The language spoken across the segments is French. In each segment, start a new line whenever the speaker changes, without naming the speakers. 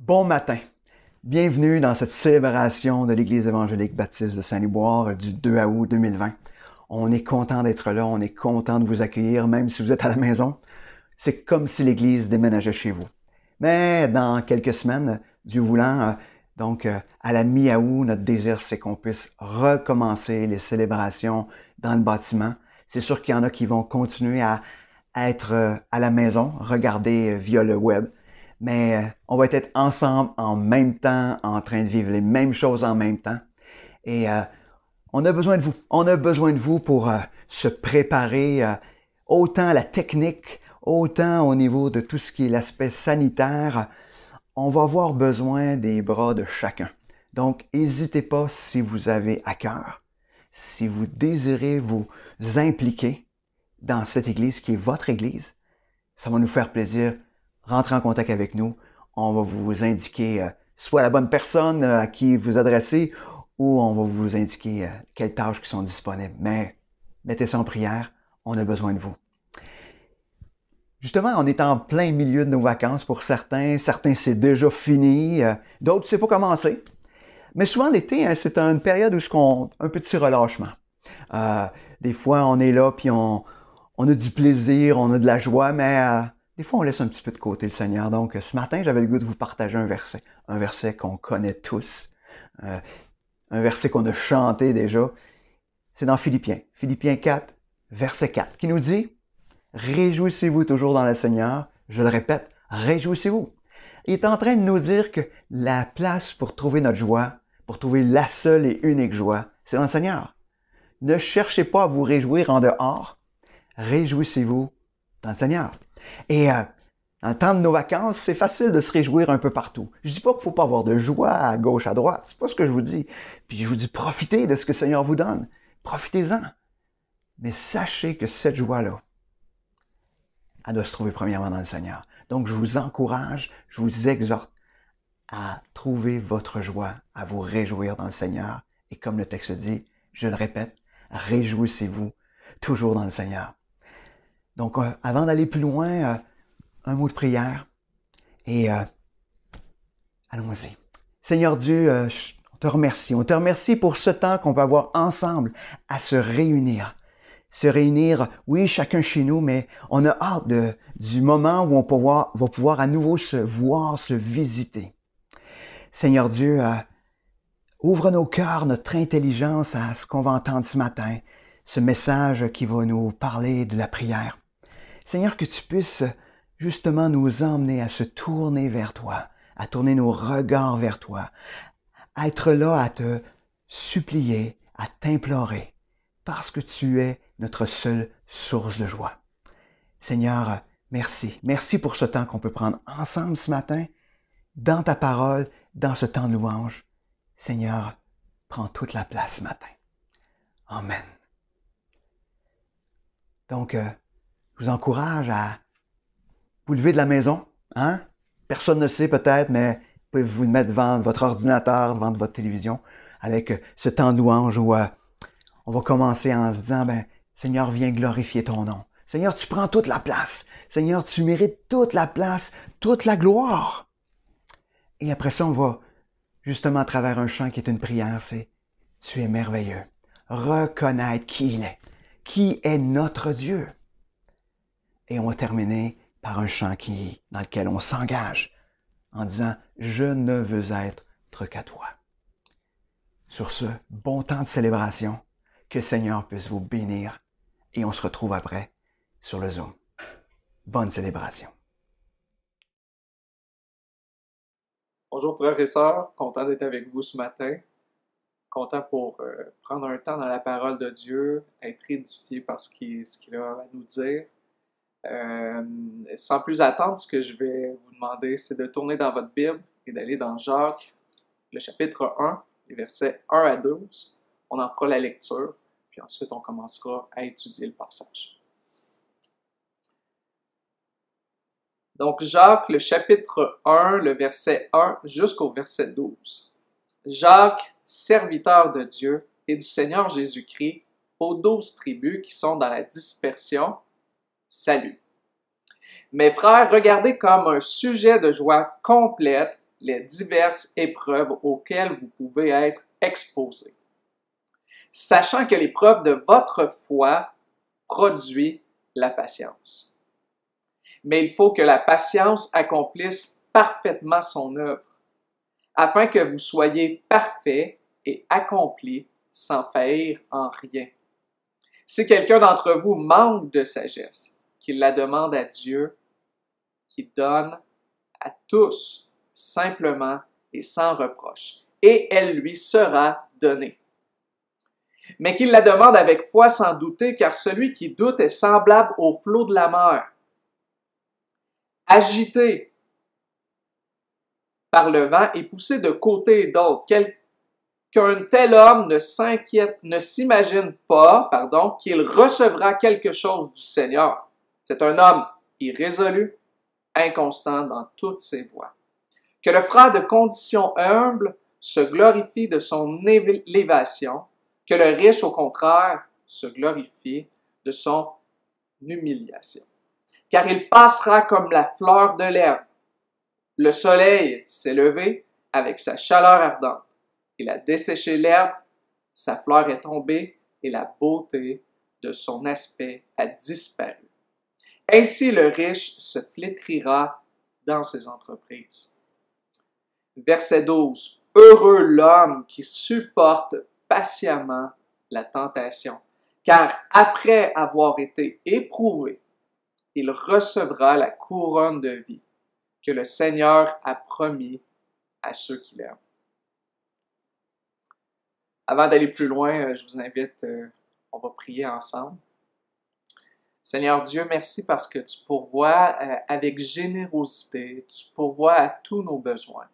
Bon matin. Bienvenue dans cette célébration de l'Église évangélique baptiste de Saint-Liboire du 2 août 2020. On est content d'être là, on est content de vous accueillir, même si vous êtes à la maison. C'est comme si l'Église déménageait chez vous. Mais dans quelques semaines, Dieu voulant, à la mi-août, notre désir, c'est qu'on puisse recommencer les célébrations dans le bâtiment. C'est sûr qu'il y en a qui vont continuer à être à la maison, regarder via le web. Mais on va être ensemble en même temps, en train de vivre les mêmes choses en même temps. Et on a besoin de vous. On a besoin de vous pour se préparer autant à la technique, autant au niveau de tout ce qui est l'aspect sanitaire. On va avoir besoin des bras de chacun. Donc, n'hésitez pas si vous avez à cœur, si vous désirez vous impliquer dans cette Église qui est votre Église, ça va nous faire plaisir. Rentrez en contact avec nous. On va vous indiquer soit la bonne personne à qui vous adressez ou on va vous indiquer quelles tâches qui sont disponibles. Mais mettez ça en prière, on a besoin de vous. Justement, on est en plein milieu de nos vacances pour certains. Certains, c'est déjà fini. D'autres, c'est pas commencé. Mais souvent, l'été, c'est une période où un petit relâchement. Des fois, on est là, puis on a du plaisir, on a de la joie, mais des fois, on laisse un petit peu de côté le Seigneur. Donc, ce matin, j'avais le goût de vous partager un verset qu'on connaît tous, un verset qu'on a chanté déjà. C'est dans Philippiens 4, verset 4, qui nous dit « Réjouissez-vous toujours dans le Seigneur. » Je le répète, réjouissez-vous. Il est en train de nous dire que la place pour trouver notre joie, pour trouver la seule et unique joie, c'est dans le Seigneur. Ne cherchez pas à vous réjouir en dehors. Réjouissez-vous dans le Seigneur. Et dans le temps de nos vacances, c'est facile de se réjouir un peu partout. Je dis pas qu'il faut pas avoir de joie à gauche, à droite. C'est pas ce que je vous dis. Puis je vous dis, profitez de ce que le Seigneur vous donne. Profitez-en. Mais sachez que cette joie-là, elle doit se trouver premièrement dans le Seigneur. Donc, je vous encourage, je vous exhorte à trouver votre joie, à vous réjouir dans le Seigneur. Et comme le texte dit, je le répète, réjouissez-vous toujours dans le Seigneur. Donc, avant d'aller plus loin, un mot de prière et allons-y. Seigneur Dieu, on te remercie. On te remercie pour ce temps qu'on peut avoir ensemble à se réunir. Se réunir, oui, chacun chez nous, mais on a hâte du moment où on va pouvoir à nouveau se voir, se visiter. Seigneur Dieu, ouvre nos cœurs, notre intelligence à ce qu'on va entendre ce matin, ce message qui va nous parler de la prière. Seigneur, que tu puisses justement nous emmener à se tourner vers toi, à tourner nos regards vers toi, à être là à te supplier, à t'implorer, parce que tu es notre seule source de joie. Seigneur, merci. Merci pour ce temps qu'on peut prendre ensemble ce matin, dans ta parole, dans ce temps de louange. Seigneur, prends toute la place ce matin. Amen. Donc, je vous encourage à vous lever de la maison. Hein? Personne ne le sait peut-être, mais vous pouvez vous mettre devant votre ordinateur, devant votre télévision, avec ce temps de louange où on va commencer en se disant, Seigneur, viens glorifier ton nom. Seigneur, tu prends toute la place. Seigneur, tu mérites toute la place, toute la gloire. Et après ça, on va justement à travers un chant qui est une prière, c'est « Tu es merveilleux ». Reconnaître qui il est, qui est notre Dieu. Et on va terminer par un chant dans lequel on s'engage en disant « Je ne veux être qu'à toi ». Sur ce bon temps de célébration, que le Seigneur puisse vous bénir et on se retrouve après sur le Zoom. Bonne célébration.
Bonjour frères et sœurs, content d'être avec vous ce matin. Content pour prendre un temps dans la parole de Dieu, être édifié par ce qu'il a à nous dire. Sans plus attendre, ce que je vais vous demander, c'est de tourner dans votre Bible et d'aller dans Jacques, le chapitre 1, les versets 1 à 12. On en fera la lecture, puis ensuite on commencera à étudier le passage. Donc Jacques, le chapitre 1, le verset 1 jusqu'au verset 12. Jacques, serviteur de Dieu et du Seigneur Jésus-Christ, aux 12 tribus qui sont dans la dispersion, salut. Mes frères, regardez comme un sujet de joie complète les diverses épreuves auxquelles vous pouvez être exposés, sachant que l'épreuve de votre foi produit la patience. Mais il faut que la patience accomplisse parfaitement son œuvre, afin que vous soyez parfaits et accomplis sans faillir en rien. Si quelqu'un d'entre vous manque de sagesse, qu'il la demande à Dieu, qui donne à tous, simplement et sans reproche, et elle lui sera donnée. Mais qu'il la demande avec foi sans douter, car celui qui doute est semblable au flot de la mer, agité par le vent et poussé de côté et d'autre. Qu'un tel homme ne s'imagine pas, qu'il recevra quelque chose du Seigneur. C'est un homme irrésolu, inconstant dans toutes ses voies. Que le frère de condition humble se glorifie de son élévation, que le riche, au contraire, se glorifie de son humiliation. Car il passera comme la fleur de l'herbe. Le soleil s'est levé avec sa chaleur ardente. Il a desséché l'herbe, sa fleur est tombée et la beauté de son aspect a disparu. Ainsi le riche se flétrira dans ses entreprises. Verset 12. Heureux l'homme qui supporte patiemment la tentation, car après avoir été éprouvé, il recevra la couronne de vie que le Seigneur a promis à ceux qui l'aiment. Avant d'aller plus loin, je vous invite, on va prier ensemble. Seigneur Dieu, merci parce que tu pourvois avec générosité, tu pourvois à tous nos besoins.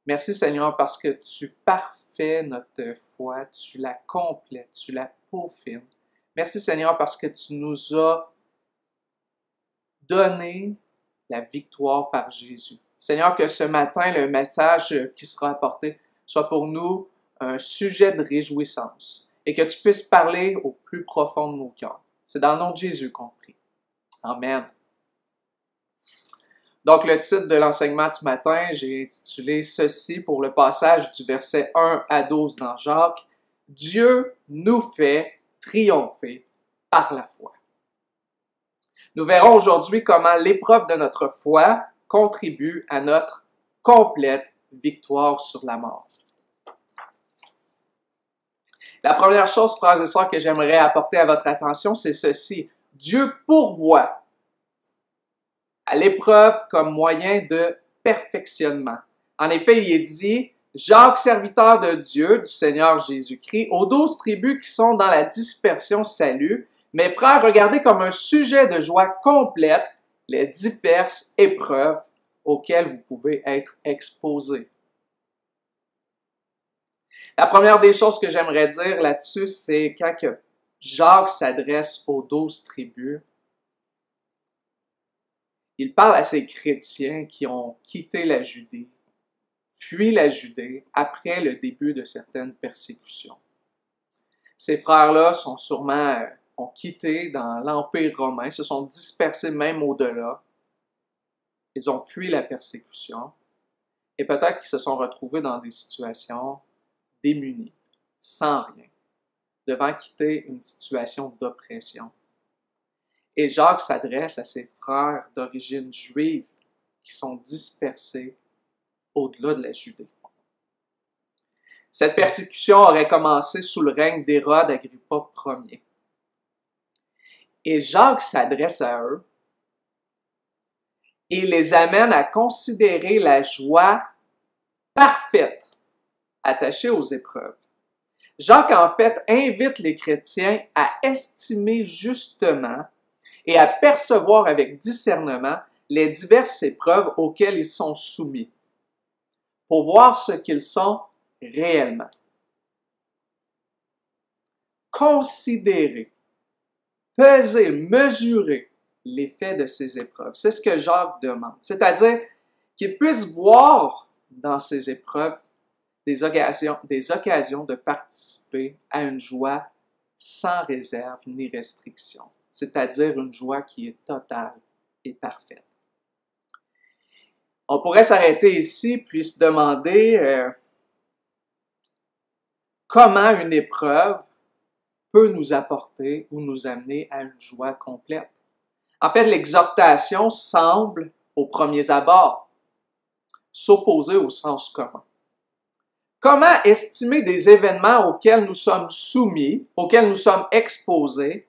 Merci Seigneur parce que tu parfais notre foi, tu la complètes, tu la peaufines. Merci Seigneur parce que tu nous as donné la victoire par Jésus. Seigneur, que ce matin, le message qui sera apporté soit pour nous un sujet de réjouissance et que tu puisses parler au plus profond de nos cœurs. C'est dans le nom de Jésus qu'on prie. Amen. Donc, le titre de l'enseignement du matin, j'ai intitulé ceci pour le passage du verset 1 à 12 dans Jacques. Dieu nous fait triompher par la foi. Nous verrons aujourd'hui comment l'épreuve de notre foi contribue à notre complète victoire sur la mort. La première chose, frères et sœurs, que j'aimerais apporter à votre attention, c'est ceci. Dieu pourvoit à l'épreuve comme moyen de perfectionnement. En effet, il est dit, Jacques, serviteur de Dieu, du Seigneur Jésus-Christ, aux 12 tribus qui sont dans la dispersion, salut. Mes frères, regardez comme un sujet de joie complète les diverses épreuves auxquelles vous pouvez être exposés. La première des choses que j'aimerais dire là-dessus, c'est quand que Jacques s'adresse aux 12 tribus, il parle à ces chrétiens qui ont quitté la Judée, fui la Judée après le début de certaines persécutions. Ces frères-là sont sûrement ont quitté dans l'Empire romain, se sont dispersés même au-delà. Ils ont fui la persécution et peut-être qu'ils se sont retrouvés dans des situations démunis, sans rien, devant quitter une situation d'oppression. Et Jacques s'adresse à ses frères d'origine juive qui sont dispersés au-delà de la Judée. Cette persécution aurait commencé sous le règne d'Hérode Agrippa Ier. Et Jacques s'adresse à eux et les amène à considérer la joie parfaite attachée aux épreuves. Jacques, en fait, invite les chrétiens à estimer justement et à percevoir avec discernement les diverses épreuves auxquelles ils sont soumis, pour voir ce qu'ils sont réellement. Considérer, peser, mesurer l'effet de ces épreuves. C'est ce que Jacques demande. C'est-à-dire qu'ils puissent voir dans ces épreuves des occasions de participer à une joie sans réserve ni restriction. C'est-à-dire une joie qui est totale et parfaite. On pourrait s'arrêter ici puis se demander comment une épreuve peut nous apporter ou nous amener à une joie complète. En fait, l'exhortation semble, aux premiers abords, s'opposer au sens commun. Comment estimer des événements auxquels nous sommes soumis, auxquels nous sommes exposés,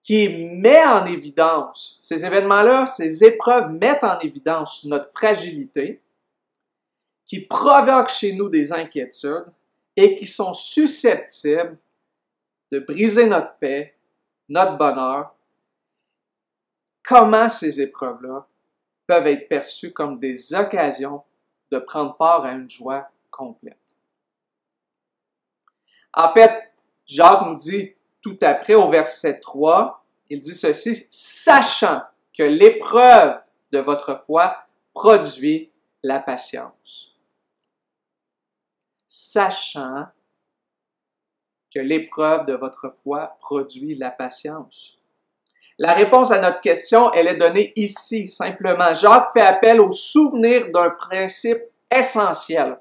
qui met en évidence, ces événements-là, ces épreuves mettent en évidence notre fragilité, qui provoquent chez nous des inquiétudes et qui sont susceptibles de briser notre paix, notre bonheur. Comment ces épreuves-là peuvent être perçues comme des occasions de prendre part à une joie complète. En fait, Jacques nous dit tout après au verset 3, il dit ceci, « Sachant que l'épreuve de votre foi produit la patience. » Sachant que l'épreuve de votre foi produit la patience. La réponse à notre question, elle est donnée ici, simplement. Jacques fait appel au souvenir d'un principe essentiel.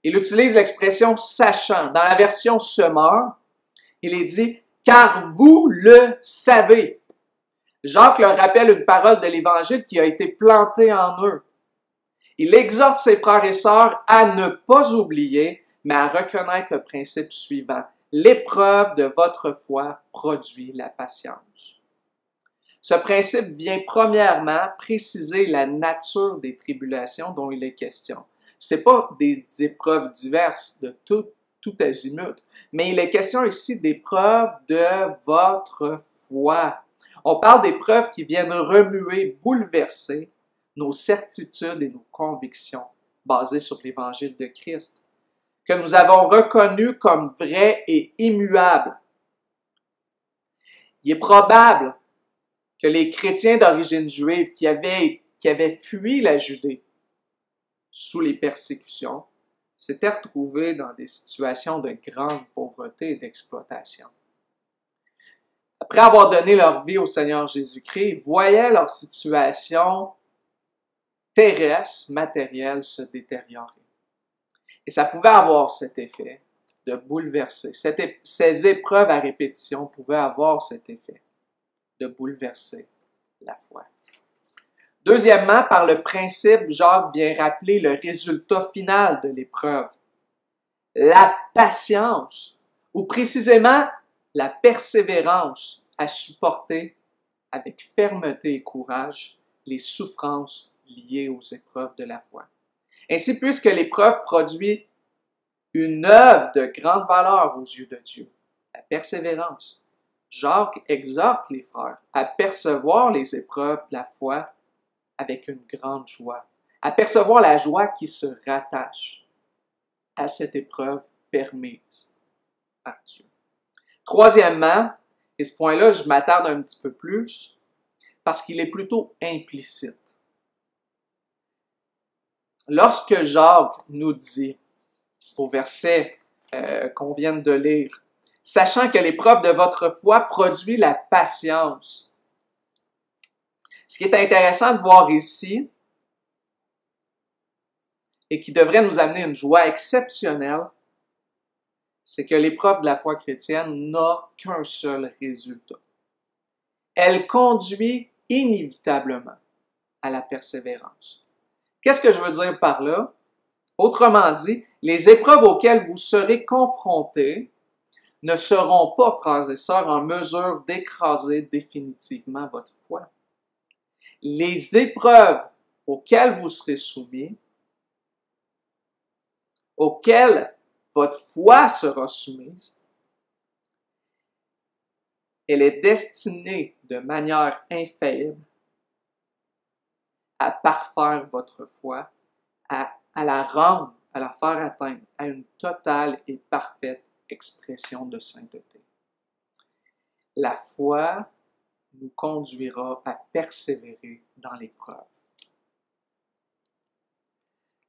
Il utilise l'expression « sachant ». Dans la version Semeur, il est dit « car vous le savez ». Jacques leur rappelle une parole de l'Évangile qui a été plantée en eux. Il exhorte ses frères et sœurs à ne pas oublier, mais à reconnaître le principe suivant. L'épreuve de votre foi produit la patience. Ce principe vient premièrement préciser la nature des tribulations dont il est question. Ce n'est pas des épreuves diverses de tout azimut, mais il est question ici d'épreuves de votre foi. On parle d'épreuves qui viennent remuer, bouleverser nos certitudes et nos convictions basées sur l'Évangile de Christ, que nous avons reconnu comme vrai et immuable. Il est probable que les chrétiens d'origine juive qui avaient fui la Judée sous les persécutions s'étaient retrouvés dans des situations de grande pauvreté et d'exploitation. Après avoir donné leur vie au Seigneur Jésus-Christ, ils voyaient leur situation terrestre, matérielle se détériorer. Et ça pouvait avoir cet effet de bouleverser. Ces épreuves à répétition pouvaient avoir cet effet de bouleverser la foi. Deuxièmement, par le principe, Jacques vient rappeler le résultat final de l'épreuve. La patience, ou précisément la persévérance à supporter avec fermeté et courage les souffrances liées aux épreuves de la foi. Ainsi, puisque l'épreuve produit une œuvre de grande valeur aux yeux de Dieu, la persévérance, Jacques exhorte les frères à percevoir les épreuves de la foi avec une grande joie, à percevoir la joie qui se rattache à cette épreuve permise par Dieu. Troisièmement, et ce point-là, je m'attarde un petit peu plus, parce qu'il est plutôt implicite. Lorsque Jacques nous dit, au verset qu'on vient de lire, « Sachant que l'épreuve de votre foi produit la patience », ce qui est intéressant de voir ici, et qui devrait nous amener une joie exceptionnelle, c'est que l'épreuve de la foi chrétienne n'a qu'un seul résultat. Elle conduit inévitablement à la persévérance. Qu'est-ce que je veux dire par là? Autrement dit, les épreuves auxquelles vous serez confrontés ne seront pas, frères et sœurs, en mesure d'écraser définitivement votre foi. Les épreuves auxquelles vous serez soumis, auxquelles votre foi sera soumise, elle est destinée de manière infaillible à parfaire votre foi, à la rendre, à la faire atteindre à une totale et parfaite expression de sainteté. La foi nous conduira à persévérer dans l'épreuve.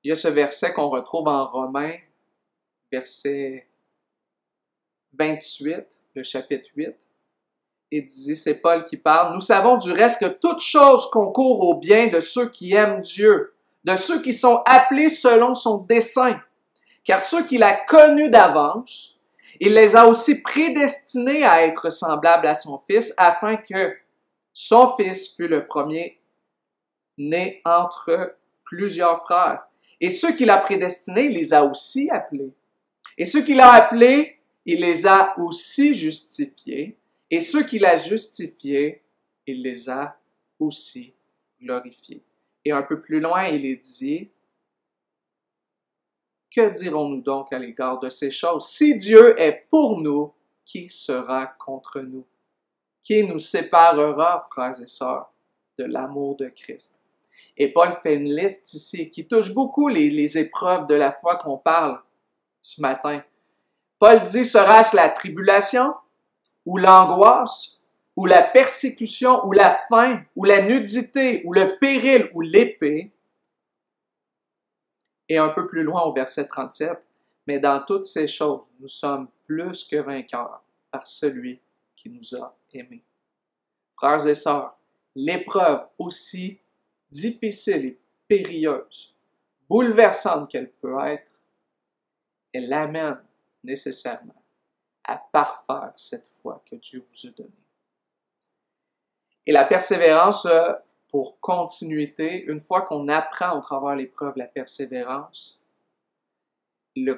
Il y a ce verset qu'on retrouve en Romains, verset 28, le chapitre 8. Et dit, c'est Paul qui parle, « Nous savons du reste que toute chose concourt au bien de ceux qui aiment Dieu, de ceux qui sont appelés selon son dessein. Car ceux qu'il a connus d'avance, il les a aussi prédestinés à être semblables à son Fils, afin que son Fils fût le premier né entre plusieurs frères. Et ceux qu'il a prédestinés, il les a aussi appelés. Et ceux qu'il a appelés, il les a aussi justifiés. Et ceux qu'il a justifiés, il les a aussi glorifiés. Et un peu plus loin, il est dit, que dirons-nous donc à l'égard de ces choses? Si Dieu est pour nous, qui sera contre nous? Qui nous séparera, frères et sœurs, de l'amour de Christ? Et Paul fait une liste ici qui touche beaucoup les épreuves de la foi qu'on parle ce matin. Paul dit, sera-ce la tribulation, ou l'angoisse, ou la persécution, ou la faim, ou la nudité, ou le péril, ou l'épée? Et un peu plus loin au verset 37, mais dans toutes ces choses, nous sommes plus que vainqueurs par celui qui nous a aimés. Frères et sœurs, l'épreuve aussi difficile et périlleuse, bouleversante qu'elle peut être, elle amène nécessairement à parfaire cette foi que Dieu vous a donnée. Et la persévérance pour continuité, une fois qu'on apprend au travers l'épreuve la persévérance, la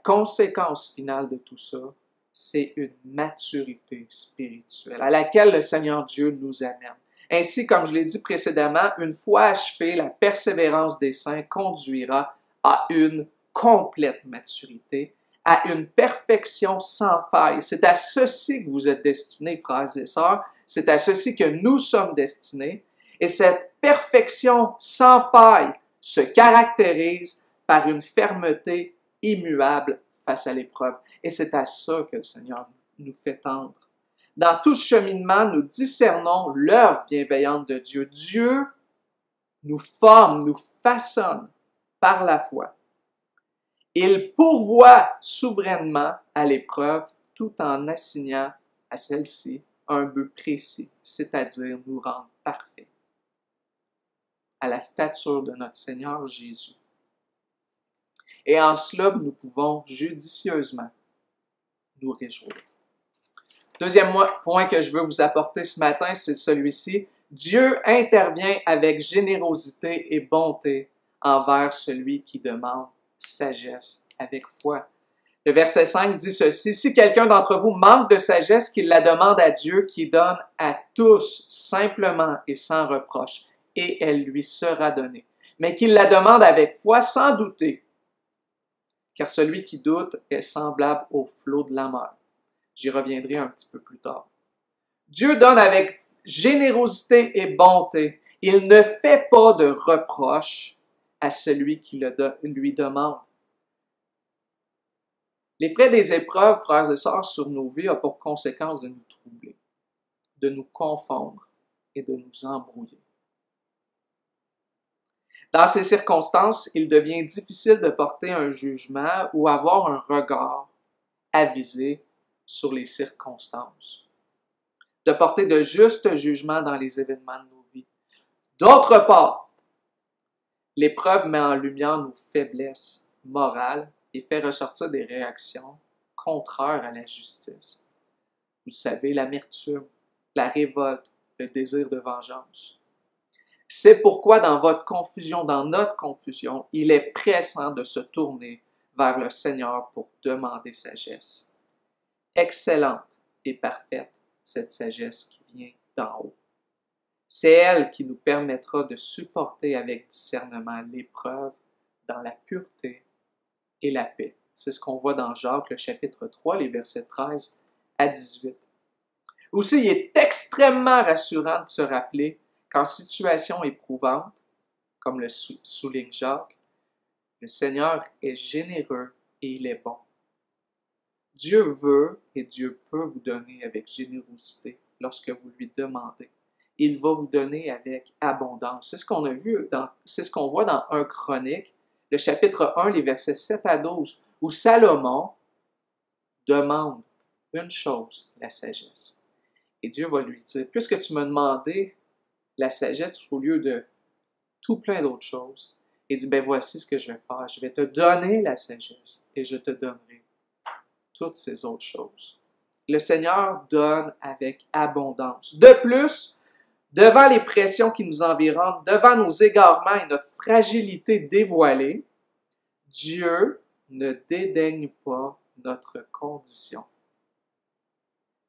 conséquence finale de tout ça, c'est une maturité spirituelle à laquelle le Seigneur Dieu nous amène. Ainsi, comme je l'ai dit précédemment, une fois achevée, la persévérance des saints conduira à une complète maturité, à une perfection sans faille. C'est à ceci que vous êtes destinés, frères et sœurs. C'est à ceci que nous sommes destinés. Et cette perfection sans faille se caractérise par une fermeté immuable face à l'épreuve. Et c'est à ça que le Seigneur nous fait tendre. Dans tout cheminement, nous discernons l'œuvre bienveillante de Dieu. Dieu nous forme, nous façonne par la foi. Il pourvoit souverainement à l'épreuve tout en assignant à celle-ci un but précis, c'est-à-dire nous rendre parfaits à la stature de notre Seigneur Jésus. Et en cela, nous pouvons judicieusement nous réjouir. Deuxième point que je veux vous apporter ce matin, c'est celui-ci. Dieu intervient avec générosité et bonté envers celui qui demande sagesse avec foi. Le verset 5 dit ceci, « Si quelqu'un d'entre vous manque de sagesse, qu'il la demande à Dieu qui donne à tous simplement et sans reproche, et elle lui sera donnée. Mais qu'il la demande avec foi sans douter, car celui qui doute est semblable au flot de la mer. » J'y reviendrai un petit peu plus tard. Dieu donne avec générosité et bonté. Il ne fait pas de reproche à celui qui lui demande. Les frais des épreuves, frères et sœurs, sur nos vies ont pour conséquence de nous troubler, de nous confondre et de nous embrouiller. Dans ces circonstances, il devient difficile de porter un jugement ou avoir un regard avisé sur les circonstances, de porter de justes jugements dans les événements de nos vies. D'autre part, l'épreuve met en lumière nos faiblesses morales et fait ressortir des réactions contraires à la justice. Vous savez, l'amertume, la révolte, le désir de vengeance. C'est pourquoi dans votre confusion, dans notre confusion, il est pressant de se tourner vers le Seigneur pour demander sagesse. Excellente et parfaite, cette sagesse qui vient d'en haut. C'est elle qui nous permettra de supporter avec discernement l'épreuve dans la pureté et la paix. C'est ce qu'on voit dans Jacques, le chapitre 3, les versets 13 à 18. Aussi, il est extrêmement rassurant de se rappeler qu'en situation éprouvante, comme le souligne Jacques, le Seigneur est généreux et il est bon. Dieu veut et Dieu peut vous donner avec générosité lorsque vous lui demandez. Il va vous donner avec abondance. C'est ce qu'on a vu, c'est ce qu'on voit dans 1 Chronique, le chapitre 1, les versets 7 à 12, où Salomon demande une chose, la sagesse. Et Dieu va lui dire, puisque tu m'as demandé la sagesse, au lieu de tout plein d'autres choses. Et dit, ben voici ce que je vais faire. Je vais te donner la sagesse et je te donnerai toutes ces autres choses. Le Seigneur donne avec abondance. De plus, devant les pressions qui nous environnent, devant nos égarements et notre fragilité dévoilée, Dieu ne dédaigne pas notre condition,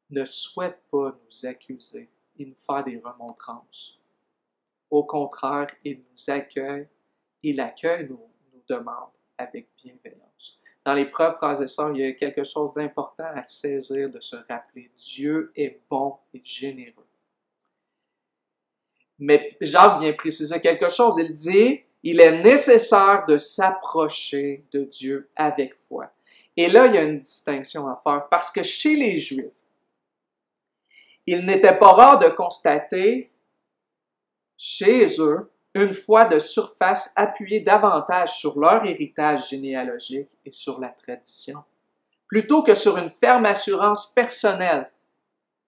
ne souhaite pas nous accuser et nous faire des remontrances. Au contraire, il accueille nos demandes avec bienveillance. Dans l'épreuve, frères et sœurs, il y a quelque chose d'important à saisir, de se rappeler. Dieu est bon et généreux. Mais Jacques vient préciser quelque chose. Il dit, il est nécessaire de s'approcher de Dieu avec foi. Et là, il y a une distinction à faire parce que chez les Juifs, il n'était pas rare de constater chez eux une foi de surface appuyée davantage sur leur héritage généalogique et sur la tradition, plutôt que sur une ferme assurance personnelle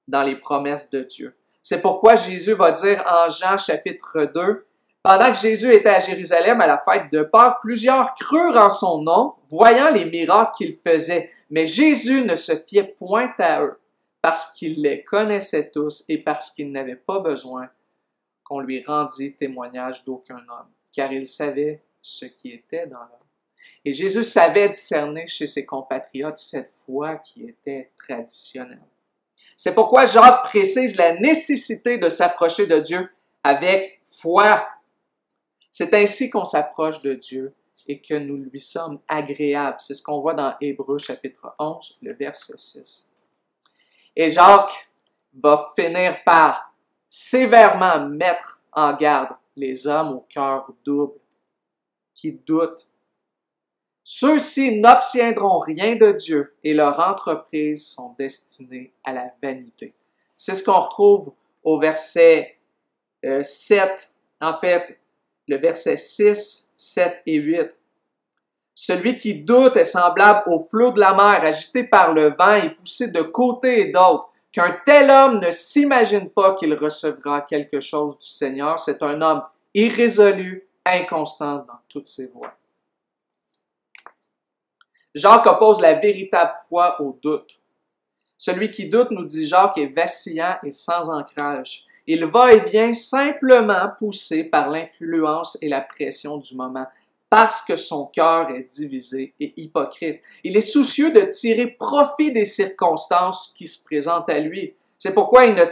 dans les promesses de Dieu. C'est pourquoi Jésus va dire en Jean chapitre 2, « Pendant que Jésus était à Jérusalem à la fête de Pâques, plusieurs crurent en son nom, voyant les miracles qu'il faisait. Mais Jésus ne se fiait point à eux, parce qu'il les connaissait tous et parce qu'il n'avait pas besoin qu'on lui rendît témoignage d'aucun homme, car il savait ce qui était dans l'homme. » Et Jésus savait discerner chez ses compatriotes cette foi qui était traditionnelle. C'est pourquoi Jacques précise la nécessité de s'approcher de Dieu avec foi. C'est ainsi qu'on s'approche de Dieu et que nous lui sommes agréables. C'est ce qu'on voit dans Hébreux chapitre 11, le verset 6. Et Jacques va finir par sévèrement mettre en garde les hommes au cœur double qui doutent. Ceux-ci n'obtiendront rien de Dieu et leurs entreprises sont destinées à la vanité. C'est ce qu'on retrouve au verset 7, en fait, le verset 6, 7 et 8. Celui qui doute est semblable au flot de la mer, agité par le vent et poussé de côté et d'autre. Qu'un tel homme ne s'imagine pas qu'il recevra quelque chose du Seigneur. C'est un homme irrésolu, inconstant dans toutes ses voies. Jacques oppose la véritable foi au doute. Celui qui doute, nous dit Jacques, est vacillant et sans ancrage. Il va et vient simplement poussé par l'influence et la pression du moment, parce que son cœur est divisé et hypocrite. Il est soucieux de tirer profit des circonstances qui se présentent à lui. C'est pourquoi il ne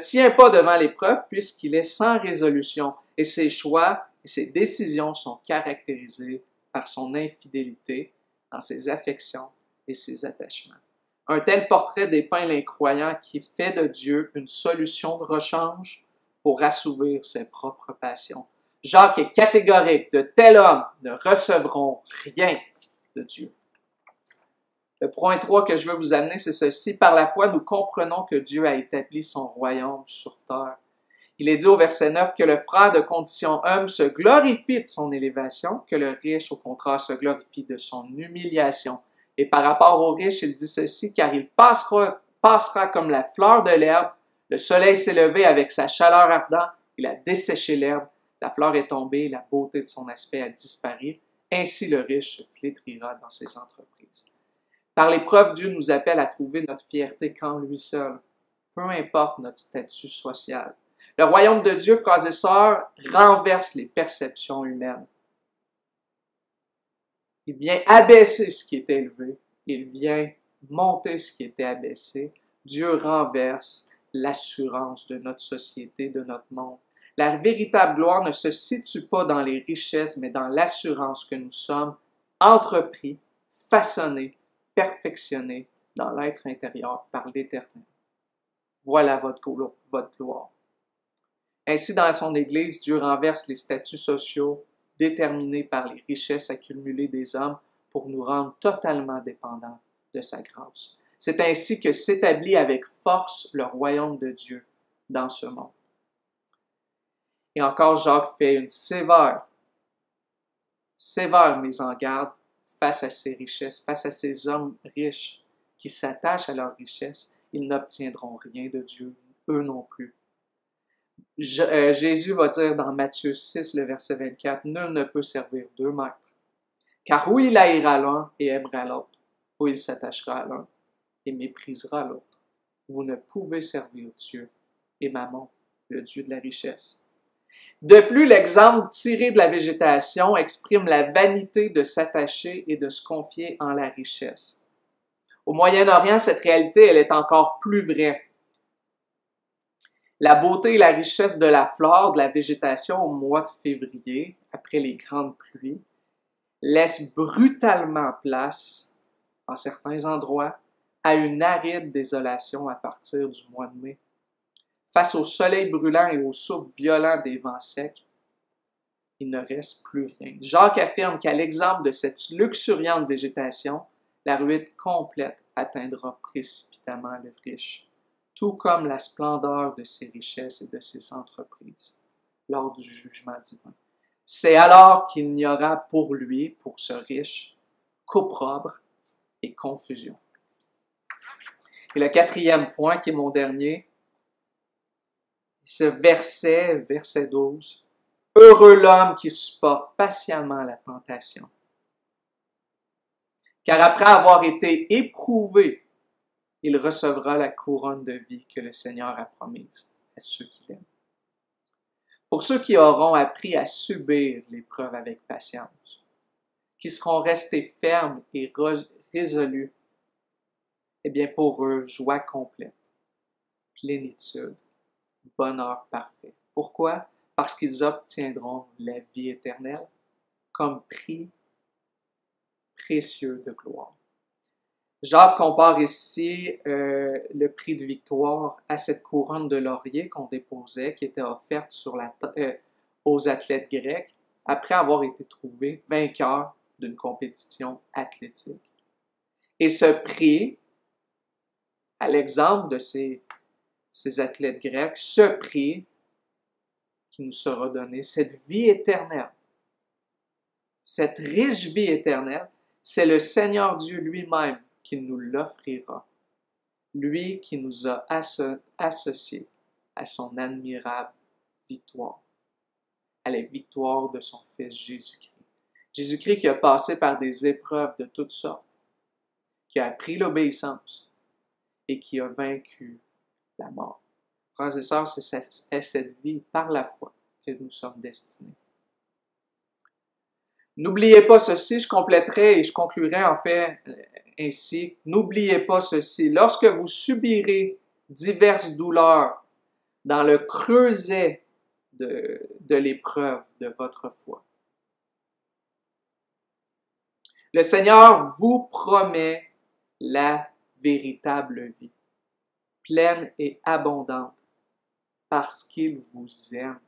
tient pas devant l'épreuve puisqu'il est sans résolution et ses choix et ses décisions sont caractérisés par son infidélité dans ses affections et ses attachements. Un tel portrait dépeint l'incroyant qui fait de Dieu une solution de rechange pour assouvir ses propres passions. Jacques est catégorique, de tels hommes ne recevront rien de Dieu. Le point 3 que je veux vous amener, c'est ceci. Par la foi, nous comprenons que Dieu a établi son royaume sur terre. Il est dit au verset 9 que le frère de condition humble se glorifie de son élévation, que le riche, au contraire, se glorifie de son humiliation. Et par rapport au riche, il dit ceci, car il passera comme la fleur de l'herbe, le soleil s'est levé avec sa chaleur ardente, il a desséché l'herbe, la fleur est tombée, la beauté de son aspect a disparu. Ainsi le riche se flétrira dans ses entreprises. Par l'épreuve, Dieu nous appelle à trouver notre fierté qu'en lui seul, peu importe notre statut social. Le royaume de Dieu, frères et sœurs, renverse les perceptions humaines. Il vient abaisser ce qui est élevé. Il vient monter ce qui était abaissé. Dieu renverse l'assurance de notre société, de notre monde. La véritable gloire ne se situe pas dans les richesses, mais dans l'assurance que nous sommes entrepris, façonnés, perfectionnés dans l'être intérieur par l'Éternel. Voilà votre gloire. Ainsi, dans son Église, Dieu renverse les statuts sociaux déterminés par les richesses accumulées des hommes pour nous rendre totalement dépendants de sa grâce. C'est ainsi que s'établit avec force le royaume de Dieu dans ce monde. Et encore, Jacques fait une sévère mise en garde face à ces richesses, face à ces hommes riches qui s'attachent à leurs richesses. Ils n'obtiendront rien de Dieu, eux non plus. Jésus va dire dans Matthieu 6, le verset 24, « Nul ne peut servir deux maîtres, car ou il haïra l'un et aimera l'autre, ou il s'attachera à l'un et méprisera l'autre. Vous ne pouvez servir Dieu et Mammon, le Dieu de la richesse. » De plus, l'exemple tiré de la végétation exprime la vanité de s'attacher et de se confier en la richesse. Au Moyen-Orient, cette réalité, elle est encore plus vraie. La beauté et la richesse de la flore, de la végétation au mois de février, après les grandes pluies, laissent brutalement place, en certains endroits, à une aride désolation à partir du mois de mai. Face au soleil brûlant et au souffle violent des vents secs, il ne reste plus rien. Jacques affirme qu'à l'exemple de cette luxuriante végétation, la ruine complète atteindra précipitamment le riche, tout comme la splendeur de ses richesses et de ses entreprises lors du jugement divin. C'est alors qu'il n'y aura pour lui, pour ce riche, qu'opprobre et confusion. Et le quatrième point, qui est mon dernier, ce verset 12, « Heureux l'homme qui supporte patiemment la tentation, car après avoir été éprouvé, il recevra la couronne de vie que le Seigneur a promise à ceux qui l'aiment. » Pour ceux qui auront appris à subir l'épreuve avec patience, qui seront restés fermes et résolus, eh bien pour eux, joie complète, plénitude, bonheur parfait. Pourquoi? Parce qu'ils obtiendront la vie éternelle comme prix précieux de gloire. Jacques compare ici le prix de victoire à cette couronne de laurier qu'on déposait, qui était offerte aux athlètes grecs après avoir été trouvés vainqueurs d'une compétition athlétique. Et ce prix, à l'exemple de ces athlètes grecs, ce prix qui nous sera donné, cette vie éternelle, cette riche vie éternelle, c'est le Seigneur Dieu lui-même qui nous l'offrira, lui qui nous a associés à son admirable victoire, à la victoire de son Fils Jésus-Christ. Jésus-Christ qui a passé par des épreuves de toutes sortes, qui a appris l'obéissance et qui a vaincu la mort. Frères et sœurs, c'est cette vie par la foi que nous sommes destinés. N'oubliez pas ceci, je compléterai et je conclurai en fait ainsi. N'oubliez pas ceci, lorsque vous subirez diverses douleurs dans le creuset de l'épreuve de votre foi, le Seigneur vous promet la véritable vie, pleine et abondante, parce qu'il vous aime.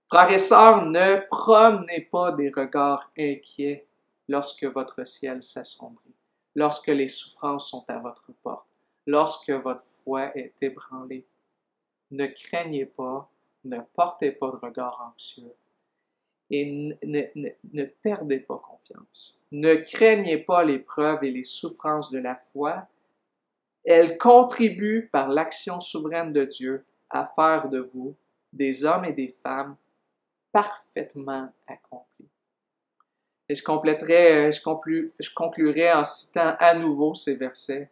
Frères et sœurs, ne promenez pas des regards inquiets lorsque votre ciel s'assombrit, lorsque les souffrances sont à votre porte, lorsque votre foi est ébranlée. Ne craignez pas, ne portez pas de regard anxieux et ne perdez pas confiance. Ne craignez pas l'épreuve et les souffrances de la foi. Elles contribuent par l'action souveraine de Dieu à faire de vous des hommes et des femmes parfaitement accomplis. Et je conclurai en citant à nouveau ces versets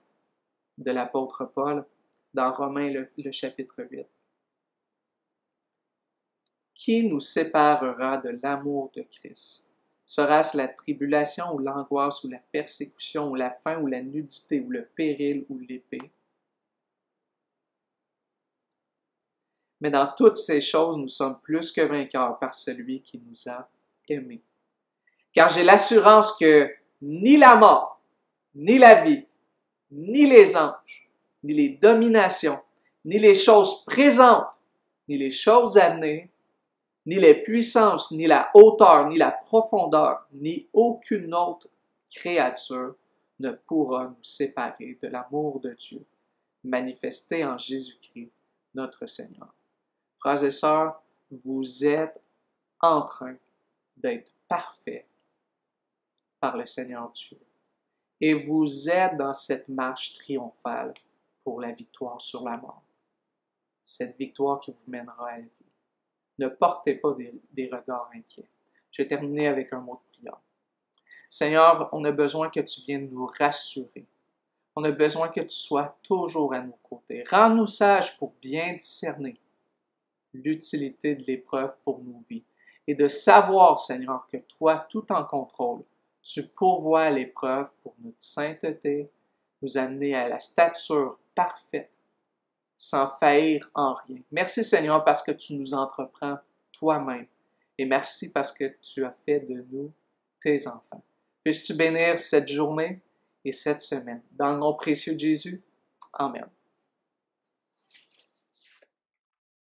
de l'apôtre Paul dans Romains le chapitre 8. Qui nous séparera de l'amour de Christ? Sera-ce la tribulation ou l'angoisse ou la persécution ou la faim ou la nudité ou le péril ou l'épée? Mais dans toutes ces choses, nous sommes plus que vainqueurs par celui qui nous a aimés. Car j'ai l'assurance que ni la mort, ni la vie, ni les anges, ni les dominations, ni les choses présentes, ni les choses à venir, ni les puissances, ni la hauteur, ni la profondeur, ni aucune autre créature ne pourra nous séparer de l'amour de Dieu, manifesté en Jésus-Christ, notre Seigneur. Frères et sœurs, vous êtes en train d'être parfaits par le Seigneur Dieu. Et vous êtes dans cette marche triomphale pour la victoire sur la mort. cette victoire qui vous mènera à la vie. Ne portez pas des regards inquiets. Je vais terminer avec un mot de prière. Seigneur, on a besoin que tu viennes nous rassurer. On a besoin que tu sois toujours à nos côtés. Rends-nous sages pour bien discerner l'utilité de l'épreuve pour nos vies et de savoir, Seigneur, que toi, tout en contrôle, tu pourvois à l'épreuve pour notre sainteté, nous amener à la stature parfaite, sans faillir en rien. Merci, Seigneur, parce que tu nous entreprends toi-même. Et merci parce que tu as fait de nous tes enfants. Puisses-tu bénir cette journée et cette semaine. Dans le nom précieux de Jésus. Amen.